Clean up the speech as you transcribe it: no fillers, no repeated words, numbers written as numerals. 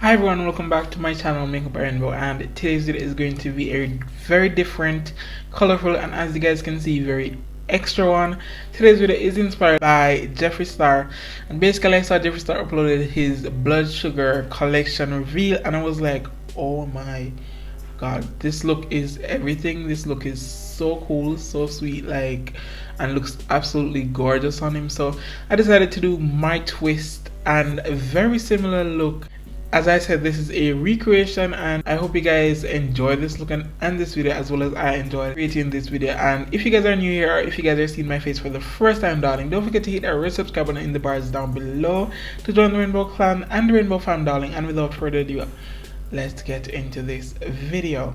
Hi everyone, welcome back to my channel Makeup by Rainbow, and today's video is going to be a very different, colorful, and as you guys can see, very extra one. Today's video is inspired by Jeffree Star, and basically I saw Jeffree Star uploaded his blood sugar collection reveal and I was like, oh my god, this look is everything. This look is so cool, so sweet, like, and looks absolutely gorgeous on him. So I decided to do my twist and a very similar look. As I said, this is a recreation and I hope you guys enjoy this look and this video as well as I enjoyed creating this video. And if you guys are new here or if you guys are seeing my face for the first time, darling, don't forget to hit that red subscribe button in the bars down below to join the Rainbow Clan and the Rainbow Fam, darling. And without further ado, let's get into this video.